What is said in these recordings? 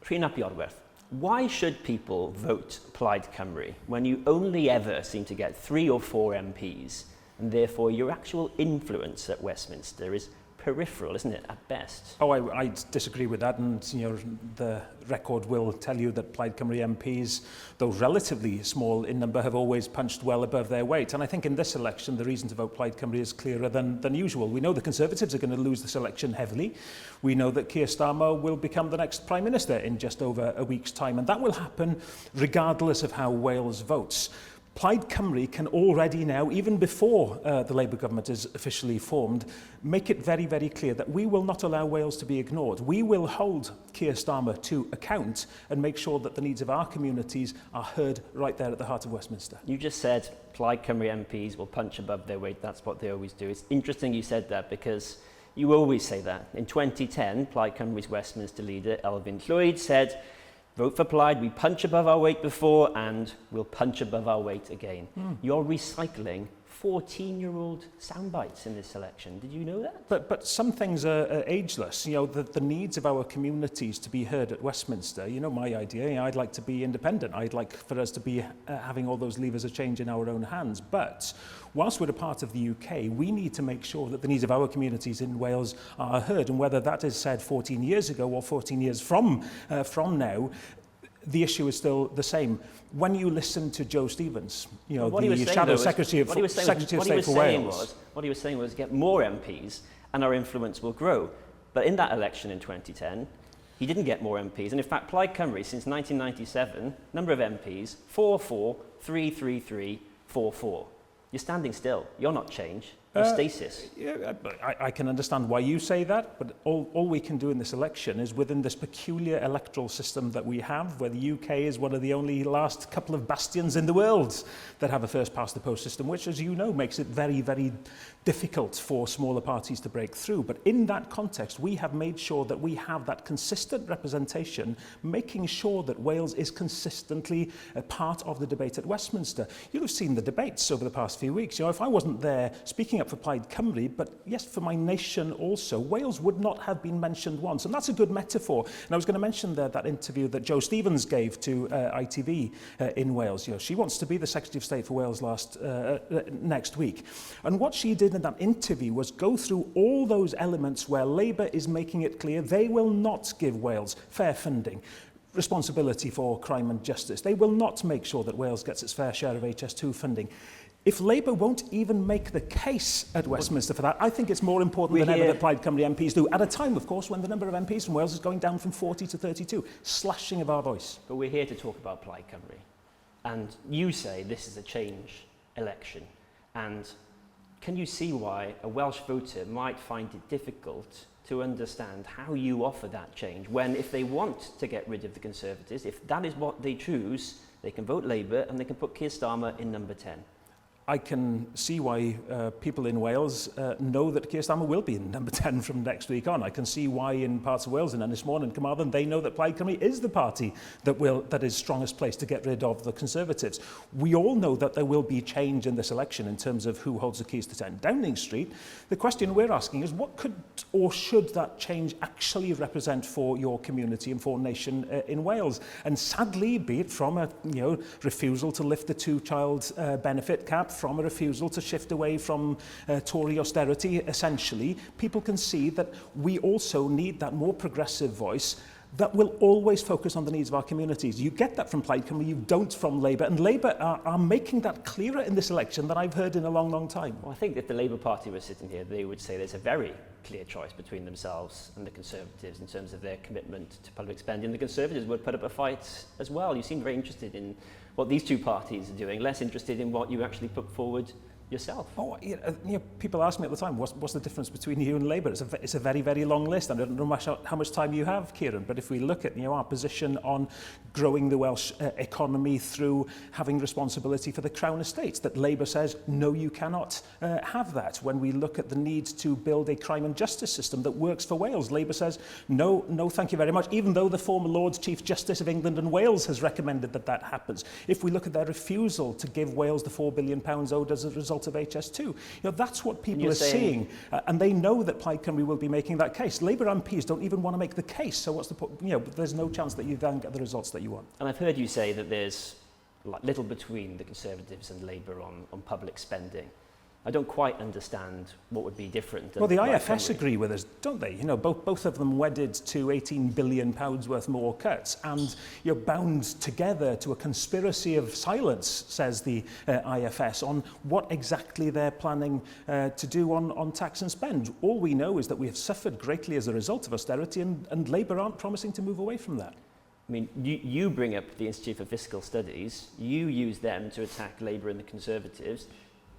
Rhun ap Iorwerth, why should people vote Plaid Cymru when you only ever seem to get 3 or 4 MPs, and therefore your actual influence at Westminster is peripheral, isn't it, at best? Oh, I disagree with that, and the record will tell you that Plaid Cymru MPs, though relatively small in number, have always punched well above their weight. And I think in this election, the reason to vote Plaid Cymru is clearer than usual. We know the Conservatives are going to lose this election heavily. We know that Keir Starmer will become the next Prime Minister in just over a week's time, and that will happen regardless of how Wales votes. Plaid Cymru can already now, even before the Labour government is officially formed, make it very, very clear that we will not allow Wales to be ignored. We will hold Keir Starmer to account and make sure that the needs of our communities are heard right there at the heart of Westminster. You just said Plaid Cymru MPs will punch above their weight. That's what they always do. It's interesting you said that because you always say that. In 2010, Plaid Cymru's Westminster leader, Elfyn Llwyd, said, vote for Plaid, we punch above our weight before and we'll punch above our weight again. You're recycling 14-year-old sound bites in this election. Did you know that? But some things are ageless. The needs of our communities to be heard at Westminster. My idea, I'd like to be independent. I'd like for us to be having all those levers of change in our own hands. But whilst we're a part of the UK, we need to make sure that the needs of our communities in Wales are heard. And whether that is said 14 years ago or 14 years from now, the issue is still the same. When you listen to Joe Stevens, the Shadow Secretary of State for Wales. What he was saying was get more MPs and our influence will grow. But in that election in 2010, he didn't get more MPs. And in fact, Plaid Cymru, since 1997, number of MPs, 4-4, 3-3-3, 4-4. You're standing still. You're not change. You're stasis. Yeah, I can understand why you say that, but all we can do in this election is within this peculiar electoral system that we have, where the UK is one of the only last couple of bastions in the world that have a first-past-the-post system, which, as you know, makes it very, very difficult for smaller parties to break through. But in that context, we have made sure that we have that consistent representation, making sure that Wales is consistently a part of the debate at Westminster. You'll have seen the debates over the past few weeks. If I wasn't there speaking up for Plaid Cymru, but yes, for my nation also, Wales would not have been mentioned once. And that's a good metaphor. And I was going to mention there that interview that Joe Stevens gave to ITV in Wales. She wants to be the Secretary of State for Wales next week. And what she did in that interview was go through all those elements where Labour is making it clear they will not give Wales fair funding, responsibility for crime and justice. They will not make sure that Wales gets its fair share of HS2 funding. If Labour won't even make the case at Westminster for that, I think it's more important than ever that Plaid Cymru MPs do, at a time, of course, when the number of MPs from Wales is going down from 40 to 32, slashing of our voice. But we're here to talk about Plaid Cymru. And you say this is a change election. And can you see why a Welsh voter might find it difficult to understand how you offer that change when, if they want to get rid of the Conservatives, if that is what they choose, they can vote Labour and they can put Keir Starmer in number 10? I can see why people in Wales know that Keir Starmer will be in number 10 from next week on. I can see why in parts of Wales, in Ynys and Carmarthen, they know that Plaid Cymru is the party that is strongest placed to get rid of the Conservatives. We all know that there will be change in this election in terms of who holds the keys to 10 Downing Street. The question we're asking is what could or should that change actually represent for your community and for nation in Wales? And sadly, be it from a refusal to lift the two-child benefit cap, from a refusal to shift away from Tory austerity, essentially, people can see that we also need that more progressive voice that will always focus on the needs of our communities. You get that from Plaid Cymru, you don't from Labour, and Labour are making that clearer in this election than I've heard in a long, long time. Well, I think if the Labour Party was sitting here, they would say there's a very clear choice between themselves and the Conservatives in terms of their commitment to public spending. The Conservatives would put up a fight as well. You seem very interested in what these two parties are doing, less interested in what you actually put forward yourself. Oh, people ask me at the time, what's the difference between you and Labour? It's a very, very long list. I don't know how much time you have, Kieran, but if we look at our position on growing the Welsh economy through having responsibility for the Crown estates, that Labour says, no, you cannot have that. When we look at the need to build a crime and justice system that works for Wales, Labour says, no, thank you very much, even though the former Lord Chief Justice of England and Wales has recommended that happens. If we look at their refusal to give Wales the £4 billion owed as a result result of HS2. You know, that's what people you're are saying- seeing, and they know that Plaid Cymru will be making that case. Labour MPs don't even want to make the case, so what's the point? You know, there's no chance that you then get the results that you want. And I've heard you say that there's little between the Conservatives and Labour on public spending. I don't quite understand what would be different. Well, the Plaid IFS Cymru. agree with us, don't they? You know, both of them wedded to £18 billion worth more cuts and you're bound together to a conspiracy of silence, says the IFS, on what exactly they're planning to do on tax and spend. All we know is that we have suffered greatly as a result of austerity and Labour aren't promising to move away from that. I mean, you bring up the Institute for Fiscal Studies, you use them to attack Labour and the Conservatives.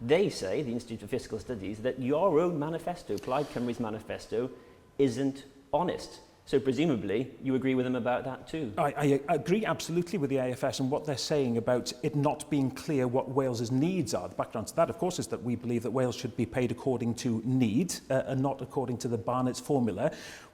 They say, the Institute for Fiscal Studies, that your own manifesto, Plaid Cymru's manifesto, isn't honest. So presumably, you agree with them about that too? I agree absolutely with the IFS and what they're saying about it not being clear what Wales's needs are. The background to that, of course, is that we believe that Wales should be paid according to need and not according to the Barnett's formula.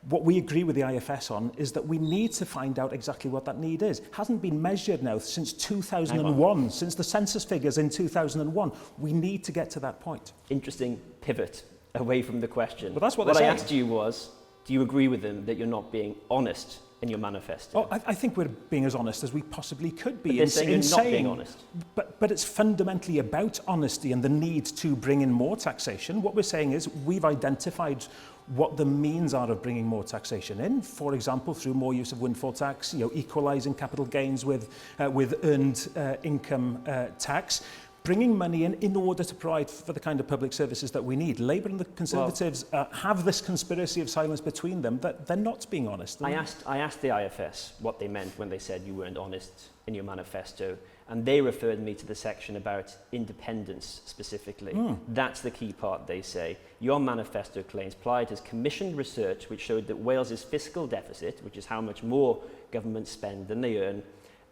What we agree with the IFS on is that we need to find out exactly what that need is. It hasn't been measured now since 2001, since the census figures in 2001. We need to get to that point. Interesting pivot away from the question. But that's what I they're saying. asked you was, do you agree with them that you're not being honest in your manifesto? Oh, I think we're being as honest as we possibly could be. But they're saying you're not being honest. But it's fundamentally about honesty and the need to bring in more taxation. What we're saying is we've identified what the means are of bringing more taxation in. For example, through more use of windfall tax, you know, equalising capital gains with earned income tax. Bringing money in order to provide for the kind of public services that we need. Labour and the Conservatives have this conspiracy of silence between them that they're not being honest. I asked the IFS what they meant when they said you weren't honest in your manifesto, and they referred me to the section about independence specifically. That's the key part, they say. Your manifesto claims Plaid has commissioned research which showed that Wales's fiscal deficit, which is how much more government spend than they earn,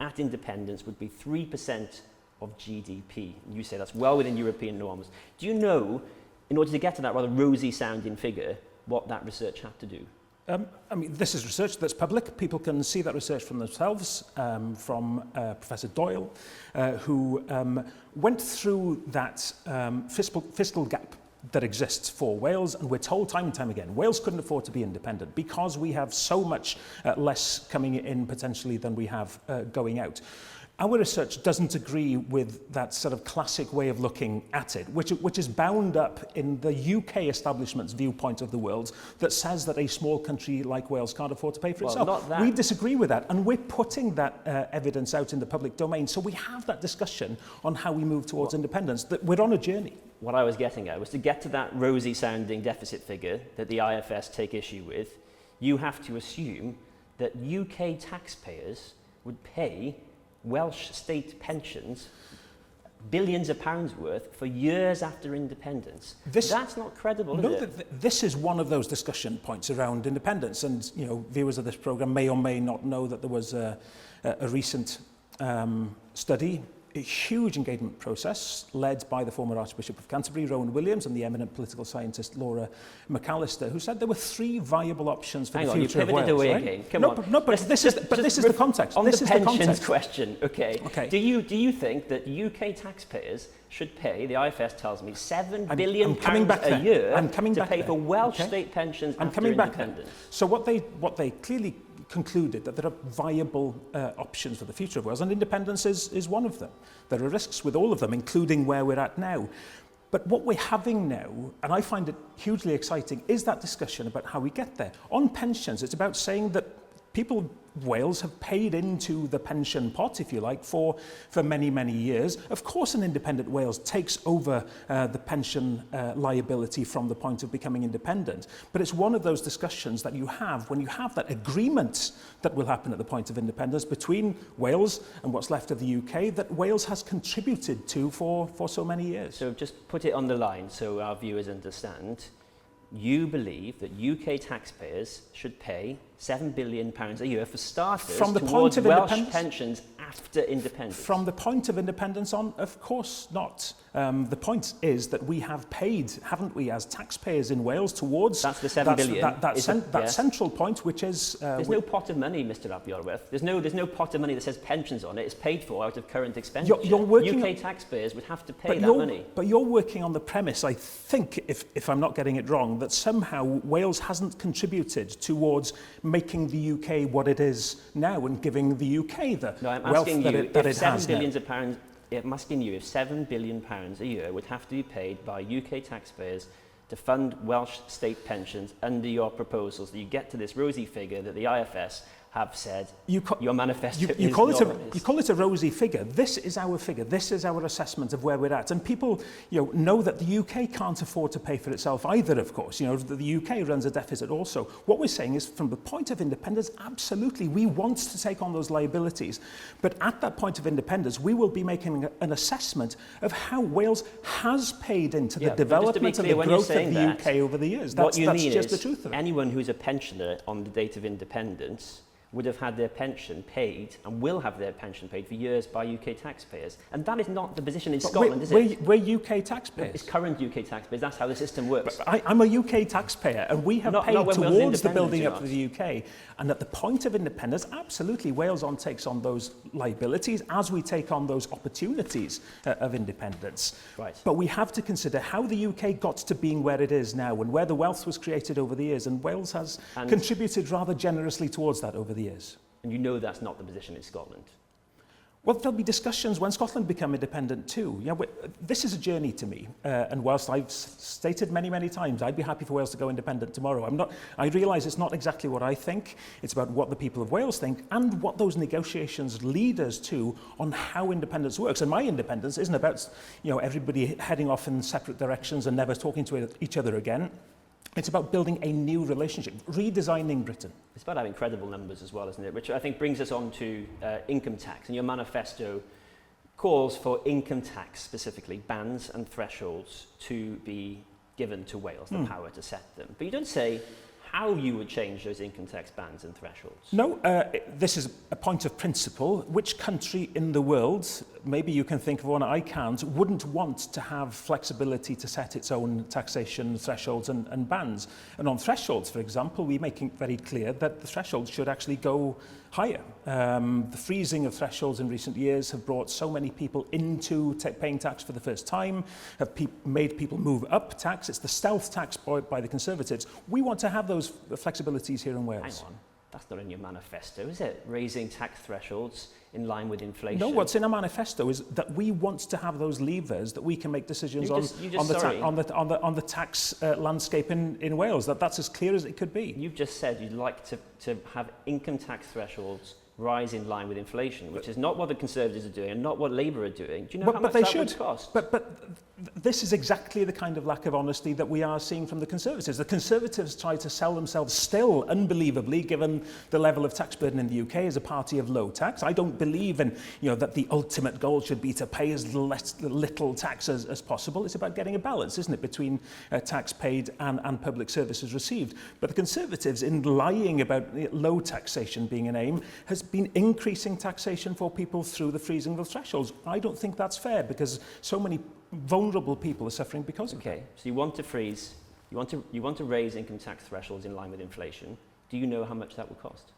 at independence would be 3% of GDP. You say that's well within European norms. Do you know, in order to get to that rather rosy sounding figure, what that research had to do? I mean, this is research that's public. People can see that research from themselves, from Professor Doyle, who went through that fiscal gap that exists for Wales, and we're told time and time again, Wales couldn't afford to be independent because we have so much less coming in potentially than we have going out. Our research doesn't agree with that sort of classic way of looking at it, which is bound up in the UK establishment's viewpoint of the world that says that a small country like Wales can't afford to pay for itself. Not that. We disagree with that, and we're putting that evidence out in the public domain, so we have that discussion on how we move towards independence, that we're on a journey. What I was getting at was to get to that rosy sounding deficit figure that the IFS take issue with, you have to assume that UK taxpayers would pay Welsh state pensions, billions of pounds worth, for years after independence. That's not credible, is it? This is one of those discussion points around independence, and you know, viewers of this programme may or may not know that there was a recent study, a huge engagement process led by the former Archbishop of Canterbury, Rowan Williams, and the eminent political scientist Laura McAllister, who said there were three viable options for the future of Wales. You pivoted away right? again. Come on. But this is the context. On this the is pensions the context. question, okay. Okay. Do you think that UK taxpayers should pay, the IFS tells me, £7 billion a year to pay for Welsh state pensions after independence? So what they clearly concluded that there are viable options for the future of Wales, and independence is one of them. There are risks with all of them, including where we're at now. But what we're having now, and I find it hugely exciting, is that discussion about how we get there. On pensions, it's about saying that people Wales have paid into the pension pot, if you like, for many, many years. Of course, an independent Wales takes over the pension liability from the point of becoming independent. But it's one of those discussions that you have when you have that agreement that will happen at the point of independence between Wales and what's left of the UK that Wales has contributed to for so many years. So just put it on the line so our viewers understand. You believe that UK taxpayers should pay £7 billion a year for starters from the towards point of Welsh independence? pensions after independence? From the point of independence on, of course not. The point is that we have paid, haven't we, as taxpayers in Wales towards... That's the 7 billion. That central point, which is... there's no pot of money, Mr Iorwerth. There's no pot of money that says pensions on it. It's paid for out of current expenditure. UK taxpayers would have to pay that money. But you're working on the premise, I think, if I'm not getting it wrong, that somehow Wales hasn't contributed towards making the UK what it is now and giving the UK the wealth that it has now. I'm asking you if £7 billion a year would have to be paid by UK taxpayers to fund Welsh state pensions under your proposals, that you get to this rosy figure that the IFS have said your manifesto you call it a rosy figure. This is our figure. This is our assessment of where we're at. And people know that the UK can't afford to pay for itself either, of course. The UK runs a deficit also. What we're saying is, from the point of independence, absolutely, we want to take on those liabilities. But at that point of independence, we will be making an assessment of how Wales has paid into the development and the growth of the UK over the years. That's just the truth of it. Anyone who's a pensioner on the date of independence would have had their pension paid and will have their pension paid for years by UK taxpayers. And that is not the position in Scotland, is it? We're UK taxpayers. It's current UK taxpayers. That's how the system works. But I'm a UK taxpayer, and we have paid towards the building up of the UK. And at the point of independence, absolutely, Wales takes on those liabilities as we take on those opportunities of independence. Right. But we have to consider how the UK got to being where it is now and where the wealth was created over the years. And Wales has contributed rather generously towards that over the years. And you know that's not the position in Scotland. Well, there'll be discussions when Scotland become independent too. This is a journey to me, and whilst I've stated many, many times I'd be happy for Wales to go independent tomorrow, I realise it's not exactly what I think. It's about what the people of Wales think and what those negotiations lead us to on how independence works. And my independence isn't about everybody heading off in separate directions and never talking to each other again. It's about building a new relationship, redesigning Britain. It's about having credible numbers as well, isn't it? Which I think brings us on to income tax. And your manifesto calls for income tax, specifically bans and thresholds, to be given to Wales, the power to set them. But you don't say how you would change those income tax bans and thresholds. No, this is a point of principle. Which country in the world, maybe you can think of one, I can't, wouldn't want to have flexibility to set its own taxation thresholds and bans? And on thresholds, for example, we make it very clear that the thresholds should actually go higher. The freezing of thresholds in recent years have brought so many people into paying tax for the first time, have made people move up tax. It's the stealth tax by the Conservatives. We want to have those flexibilities here in Wales. Hang on, that's not in your manifesto, is it? Raising tax thresholds in line with inflation. No, what's in our manifesto is that we want to have those levers that we can make decisions on the tax landscape in Wales. That's as clear as it could be. You've just said you'd like to have income tax thresholds rise in line with inflation, which is not what the Conservatives are doing and not what Labour are doing. Do you know how much that would cost? But this is exactly the kind of lack of honesty that we are seeing from the Conservatives. The Conservatives try to sell themselves still, unbelievably, given the level of tax burden in the UK, as a party of low tax. I don't believe in that the ultimate goal should be to pay as little tax as possible. It's about getting a balance, isn't it, between tax paid and public services received. But the Conservatives, in lying about low taxation being an aim, has been increasing taxation for people through the freezing of thresholds. I don't think that's fair, because so many vulnerable people are suffering because of that. So you want to freeze, you want to raise income tax thresholds in line with inflation. Do you know how much that will cost?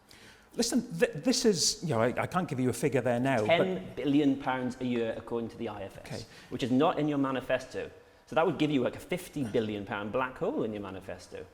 Listen, this is, I can't give you a figure there now. £10 billion a year according to the IFS, which is not in your manifesto. So that would give you like a £50 billion black hole in your manifesto.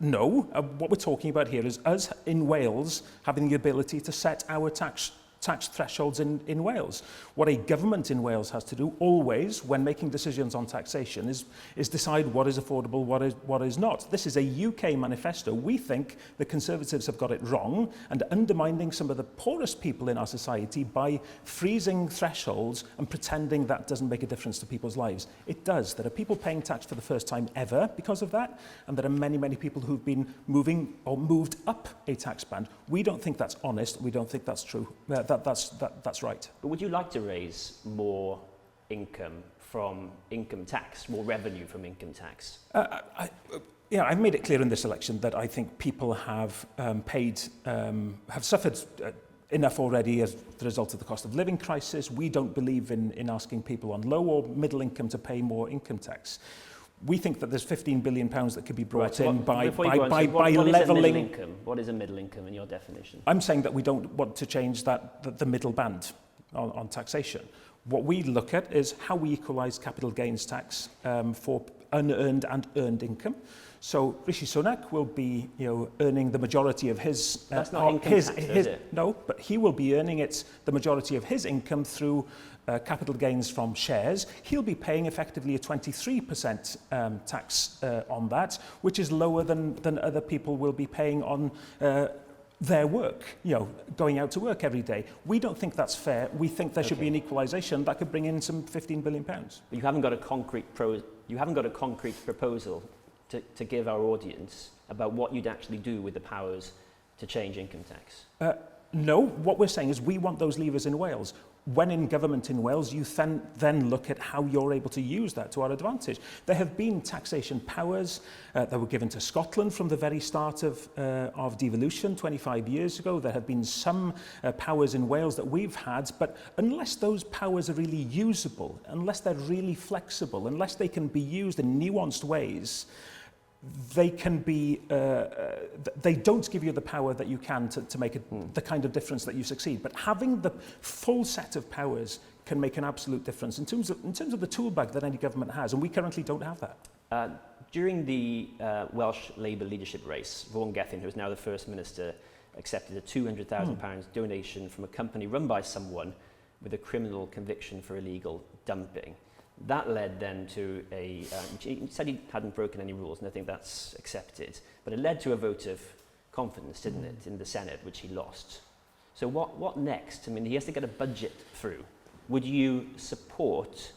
No, what we're talking about here is us in Wales having the ability to set our tax thresholds in Wales. What a government in Wales has to do always when making decisions on taxation is decide what is affordable, what is not. This is a UK manifesto. We think the Conservatives have got it wrong and undermining some of the poorest people in our society by freezing thresholds and pretending that doesn't make a difference to people's lives. It does. There are people paying tax for the first time ever because of that, and there are many, many people who've been moved up a tax band. We don't think that's honest. We don't think that's true. That's right. But would you like to raise more income from income tax, more revenue from income tax? I've made it clear in this election that I think people have suffered enough already as the result of the cost of living crisis. We don't believe in asking people on low or middle income to pay more income tax. We think that there's £15 billion that could be brought in by levelling. What is a middle income in your definition? I'm saying that we don't want to change the middle band on taxation. What we look at is how we equalise capital gains tax for unearned and earned income. So Rishi Sunak will be, earning the majority of his. That's not income tax, is it? No, but he will be earning the majority of his income through capital gains from shares. He'll be paying effectively a 23% tax on that, which is lower than other people will be paying on their work, going out to work every day. We don't think that's fair. We think there should be an equalisation that could bring in some £15 billion. But you haven't got a concrete proposal to give our audience about what you'd actually do with the powers to change income tax. No, what we're saying is we want those levers in Wales. When in government in Wales, you then look at how you're able to use that to our advantage. There have been taxation powers that were given to Scotland from the very start of devolution 25 years ago. There have been some powers in Wales that we've had, but unless those powers are really usable, unless they're really flexible, unless they can be used in nuanced ways, they can be, they don't give you the power that you can to make the kind of difference that you succeed. But having the full set of powers can make an absolute difference in terms of the tool bag that any government has, and we currently don't have that. During the Welsh Labour leadership race, Vaughan Gething, who is now the First Minister, accepted a £200,000 donation from a company run by someone with a criminal conviction for illegal dumping. That led then to he said he hadn't broken any rules, and I think that's accepted. But it led to a vote of confidence, didn't it, in the Senate, which he lost. So what next? I mean, he has to get a budget through. Would you support,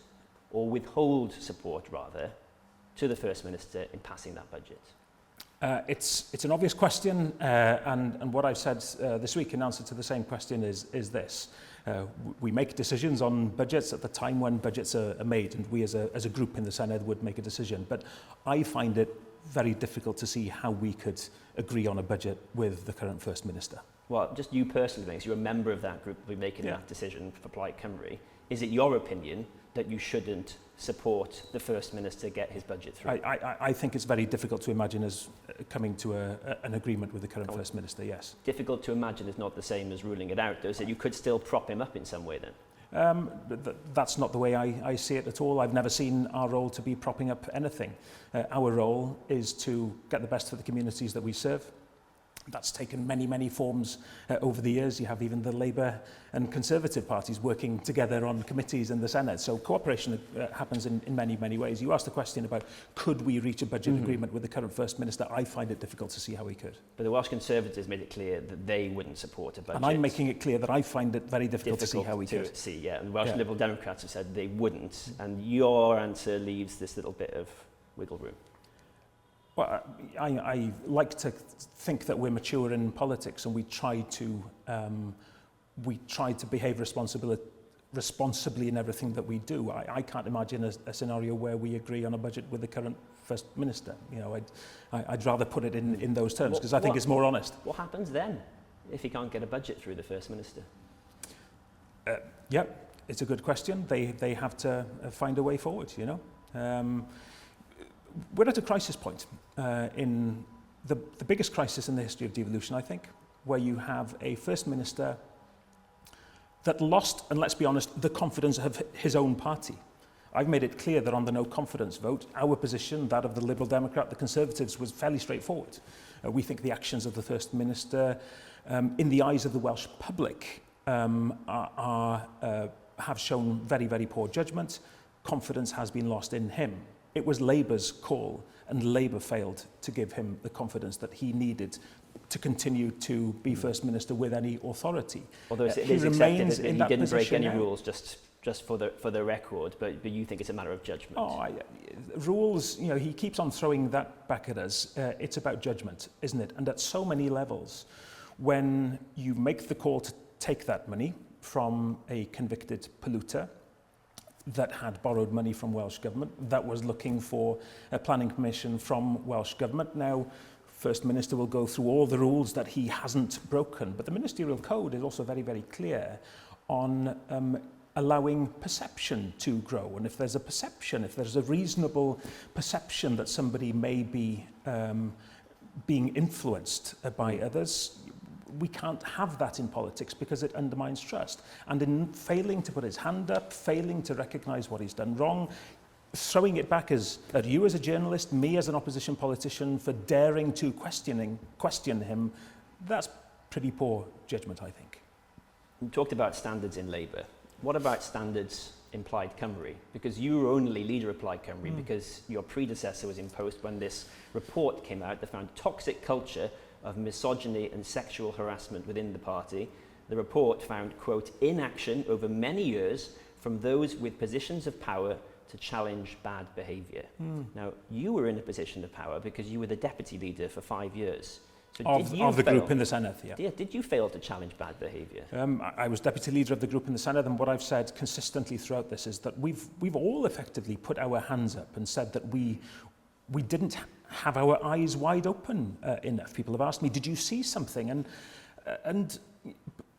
or withhold support rather, to the First Minister in passing that budget? It's an obvious question, and what I've said this week in answer to the same question is this. We make decisions on budgets at the time when budgets are made, and we as a group in the Senedd would make a decision. But I find it very difficult to see how we could agree on a budget with the current First Minister. Well, just you personally, because you're a member of that group who'll be making that decision for Plaid Cymru. Is it your opinion that you shouldn't support the First Minister get his budget through? I think it's very difficult to imagine us coming to an agreement with the current First Minister, yes. Difficult to imagine is not the same as ruling it out, though, so you could still prop him up in some way then? That's not the way I see it at all. I've never seen our role to be propping up anything. Our role is to get the best for the communities that we serve. That's taken many, many forms over the years. You have even the Labour and Conservative parties working together on committees in the Senate. So cooperation happens in many, many ways. You asked the question about could we reach a budget agreement with the current First Minister. I find it difficult to see how we could. But the Welsh Conservatives made it clear that they wouldn't support a budget. And I'm making it clear that I find it very difficult to see how we could. And the Welsh Liberal Democrats have said they wouldn't. And your answer leaves this little bit of wiggle room. Well, I like to think that we're mature in politics, and we try to behave responsibly in everything that we do. I can't imagine a scenario where we agree on a budget with the current First Minister. I'd rather put it in those terms because I think it's more honest. What happens then if he can't get a budget through the First Minister? Yeah, it's a good question. They have to find a way forward. We're at a crisis point in the biggest crisis in the history of devolution, I think, where you have a First Minister that lost, and let's be honest, the confidence of his own party. I've made it clear that on the no confidence vote, our position, that of the Liberal Democrat, the Conservatives, was fairly straightforward. We think the actions of the First Minister, in the eyes of the Welsh public, have shown very, very poor judgment. Confidence has been lost in him. It was Labour's call, and Labour failed to give him the confidence that he needed to continue to be First Minister with any authority. Although it is accepted that he didn't break any rules, just for the record, but you think it's a matter of judgment. Rules, he keeps on throwing that back at us. It's about judgment, isn't it? And at so many levels, when you make the call to take that money from a convicted polluter, that had borrowed money from Welsh Government, that was looking for a planning permission from Welsh Government. Now, First Minister will go through all the rules that he hasn't broken. But the Ministerial Code is also very, very clear on allowing perception to grow. And if there's a perception, if there's a reasonable perception that somebody may be being influenced by others, we can't have that in politics because it undermines trust. And in failing to put his hand up, failing to recognise what he's done wrong, throwing it back at you as a journalist, me as an opposition politician for daring to question him, that's pretty poor judgment, I think. You talked about standards in Labour. What about standards in Plaid Cymru? Because you were only leader of Plaid Cymru because your predecessor was in post when this report came out that found toxic culture of misogyny and sexual harassment within the party. The report found, quote, inaction over many years from those with positions of power to challenge bad behaviour. Now, you were in a position of power because you were the deputy leader for 5 years. So of the group in the Senate, yeah. Did you fail to challenge bad behaviour? I was deputy leader of the group in the Senate, and what I've said consistently throughout this is that we've all effectively put our hands up and said that we didn't have our eyes wide open enough. People have asked me, did you see something? And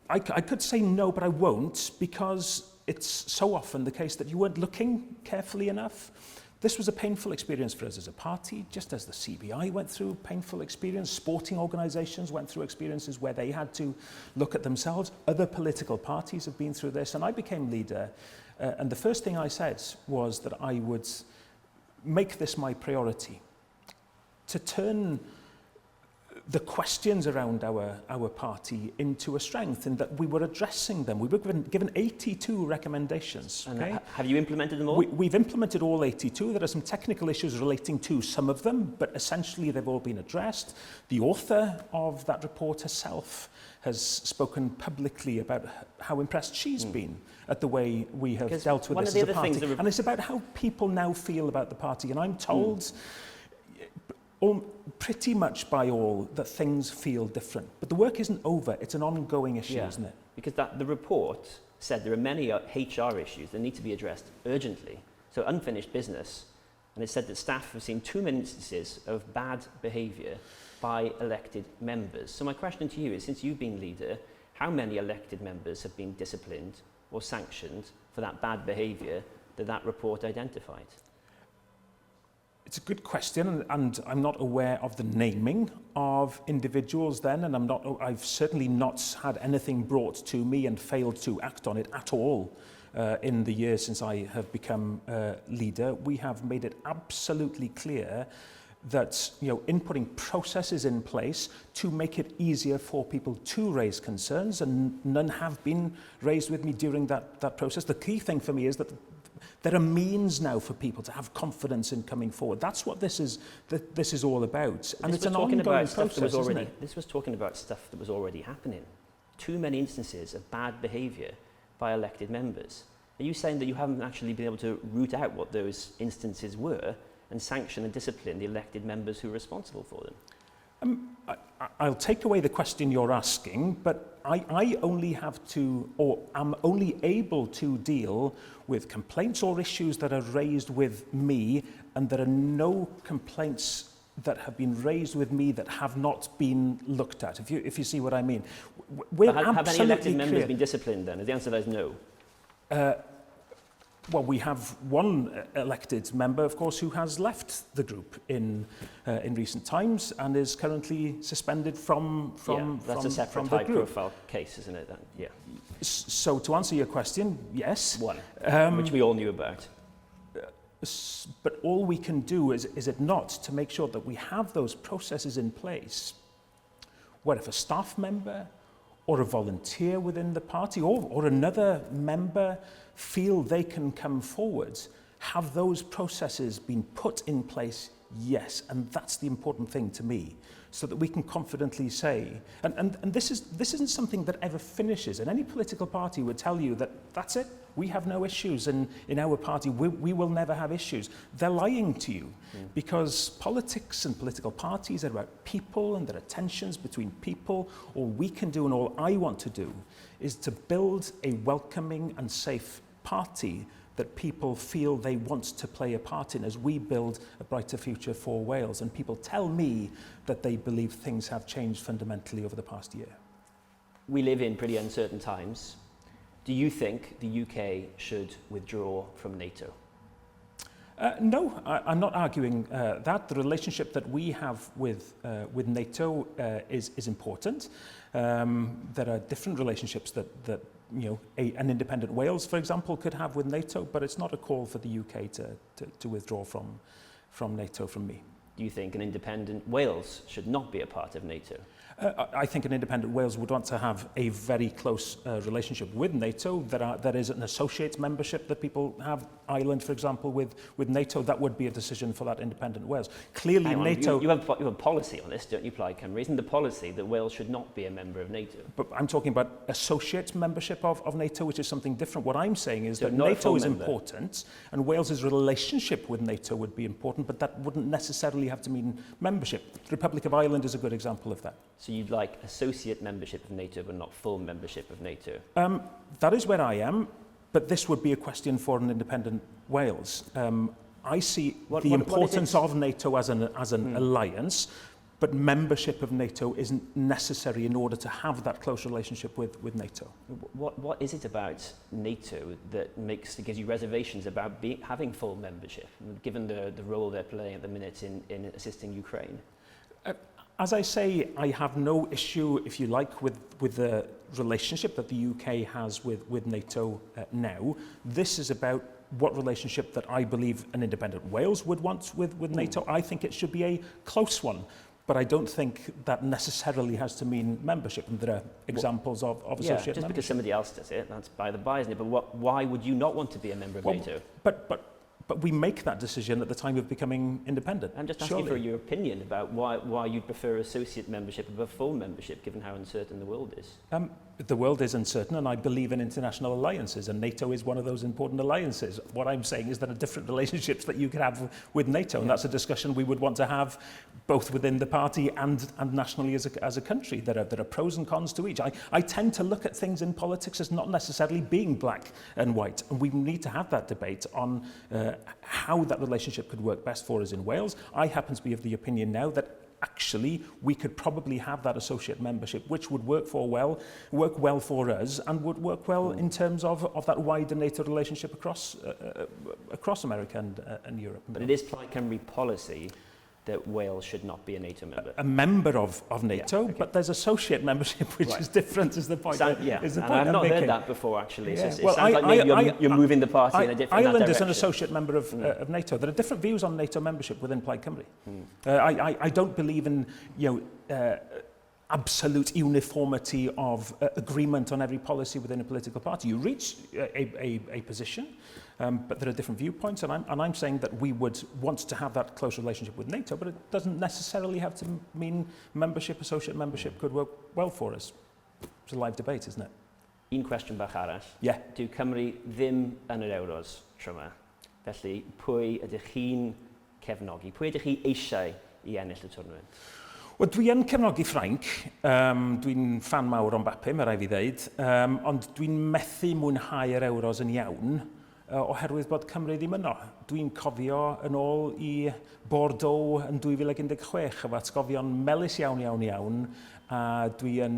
I could say no, but I won't, because it's so often the case that you weren't looking carefully enough. This was a painful experience for us as a party, just as the CBI went through a painful experience. Sporting organisations went through experiences where they had to look at themselves. Other political parties have been through this, and I became leader. And the first thing I said was that I would make this my priority, to turn the questions around our party into a strength, in that we were addressing them. We were given 82 recommendations. And okay? Have you implemented them all? We've implemented all 82. There are some technical issues relating to some of them, but essentially they've all been addressed. The author of that report herself has spoken publicly about how impressed she's been at the way we have dealt with this as a party. And it's about how people now feel about the party. And I'm told pretty much by all that things feel different. But the work isn't over. It's an ongoing issue, isn't it? Because the report said there are many HR issues that need to be addressed urgently. So unfinished business. And it said that staff have seen too many instances of bad behaviour by elected members. So my question to you is, since you've been leader, how many elected members have been disciplined or sanctioned for that bad behaviour that report identified? It's a good question, and I'm not aware of the naming of individuals then, and I've certainly not had anything brought to me and failed to act on it at all in the years since I have become leader. We have made it absolutely clear that, in putting processes in place to make it easier for people to raise concerns, and none have been raised with me during that process. The key thing for me is that there are means now for people to have confidence in coming forward. That's what this is all about. And it's an ongoing process, isn't it? This was talking about stuff that was already happening. Too many instances of bad behaviour by elected members. Are you saying that you haven't actually been able to root out what those instances were and sanction and discipline the elected members who are responsible for them? I'll take away the question you're asking, but I only have to, or am only able to deal with complaints or issues that are raised with me, and there are no complaints that have been raised with me that have not been looked at, if you see what I mean. Have any elected members been disciplined then? The answer to that is no. Well, we have one elected member, of course, who has left the group in recent times and is currently suspended from that's a separate high-profile case, isn't it? Yeah. So to answer your question, yes. One, which we all knew about. But all we can do is it not to make sure that we have those processes in place where if a staff member or a volunteer within the party or another member feel they can come forward, have those processes been put in place? Yes, and that's the important thing to me, so that we can confidently say, and this isn't something that ever finishes, and any political party would tell you that that's it, we have no issues in our party, we will never have issues. They're lying to you, because politics and political parties are about people, and there are tensions between people. All we can do, and all I want to do, is to build a welcoming and safe party that people feel they want to play a part in as we build a brighter future for Wales. And people tell me that they believe things have changed fundamentally over the past year. We live in pretty uncertain times. Do you think the UK should withdraw from NATO? No, I'm not arguing that. The relationship that we have with NATO is important. There are different relationships that an independent Wales, for example, could have with NATO, but it's not a call for the UK to withdraw from NATO from me. Do you think an independent Wales should not be a part of NATO? I think an independent Wales would want to have a very close relationship with NATO. There is an associate membership that people have. Ireland, for example, with NATO, that would be a decision for that independent Wales. Clearly, NATO... You have a policy on this, don't you, Plaid Cymru? Isn't the policy that Wales should not be a member of NATO? But I'm talking about associate membership of NATO, which is something different. What I'm saying is So that not a NATO full is member. important, and Wales's relationship with NATO would be important, but that wouldn't necessarily have to mean membership. The Republic of Ireland is a good example of that. So you'd like associate membership of NATO, but not full membership of NATO? That is where I am, but this would be a question for an independent Wales. I see the importance of NATO as an alliance, but membership of NATO isn't necessary in order to have that close relationship with NATO. What is it about NATO that gives you reservations about having full membership, given the role they're playing at the minute in assisting Ukraine? As I say, I have no issue, if you like, with the relationship that the UK has with NATO now. This is about what relationship that I believe an independent Wales would want with NATO. I think it should be a close one, but I don't think that necessarily has to mean membership. And there are examples of associate membership. Just because somebody else does it, that's by the by, isn't it? But why would you not want to be a member of NATO? But we make that decision at the time of becoming independent. I'm just asking for your opinion about why you'd prefer associate membership above full membership, given how uncertain the world is. The world is uncertain, and I believe in international alliances, and NATO is one of those important alliances. What I'm saying is there are different relationships that you can have with NATO, and that's a discussion we would want to have both within the party and nationally as a country. There are pros and cons to each. I tend to look at things in politics as not necessarily being black and white, and we need to have that debate on how that relationship could work best for us in Wales. I happen to be of the opinion now that actually we could probably have that associate membership, which would work well for us, and would work well in terms of that wider NATO relationship across America and Europe. But it is Plaid Cymru policy that Wales should not be a NATO member. A member of NATO, but there's associate membership, which is different, is the point. I've not heard that before, actually. Yeah. It sounds like maybe you're moving the party in a different Ireland direction. is an associate member of NATO. There are different views on NATO membership within Plaid Cymru. I don't believe in absolute uniformity of agreement on every policy within a political party. You reach a position, but there are different viewpoints, and I'm saying that we would want to have that close relationship with NATO, but it doesn't necessarily have to mean membership, associate membership could work well for us. It's a live debate, isn't it? Un cwestiwn bach arall. Yeah. Dyw Cymru ddim yn yr Euros tro yma. Felly, pwy ydych chi'n cefnogi? Pwy ydych chi eisiau I ennill y twrnament? Wel, dwi yn cefnogi Ffrainc. Dwi'n fan mawr o'n Mbappe, mae rai fi ddeud. Ond dwi'n methu mwynhau yr Euros yn iawn, oherwydd bod Cymru ddim yno. Dwi'n cofio yn ôl I Bordeaux yn 2016, efo atgofion melys iawn, a dwi yn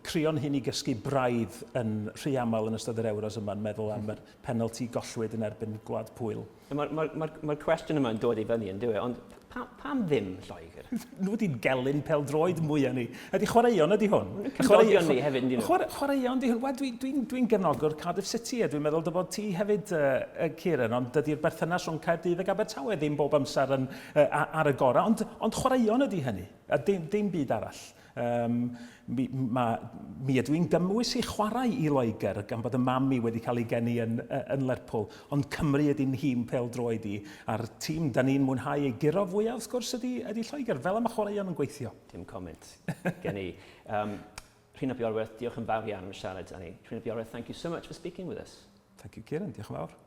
crio'n hyn I gysgu braidd yn rhy aml yn ystod yr Euros yma'n meddwl am yr penalty gollwyd yn erbyn Gwlad Pwyl. Mae'r cwestiwn yma'n dod I fyny yn dyw, ond pam ddim Lloegr? Nhw wedi'n gelyn peldroed mwy ni. Ydy chwaraeon ydy hwn? Cymdogion ni hefyd, ydy nhw? Chwaraeon ydy hwn. Dwi'n gefnogwr Cardiff City, a dwi'n meddwl dy bod ti hefyd, Ciaran, ond dydy'r berthynas rhwng Caerdydd ac Abertawe ddim bob amser ar y gorau, ond chwaraeon ydy hynny, a dim byd arall. Mi ydw i'n gymwys I chwarae I Loegr gan bod y mam I wedi cael ei geni yn Lerpwl, ond Cymru ydy'n hîm pêl-droed I, a'r tîm da ni'n mwynhau ei giro fwyaf wrth gwrs ydy Lloegr, fel am y chwaraeon yn gweithio. Dim comment gen I. Rhun ap Iorwerth, diolch yn fawr iawn am siarad â ni. Rhun ap Iorwerth, thank you so much for speaking with us. Thank you, Ciaran, diolch yn fawr.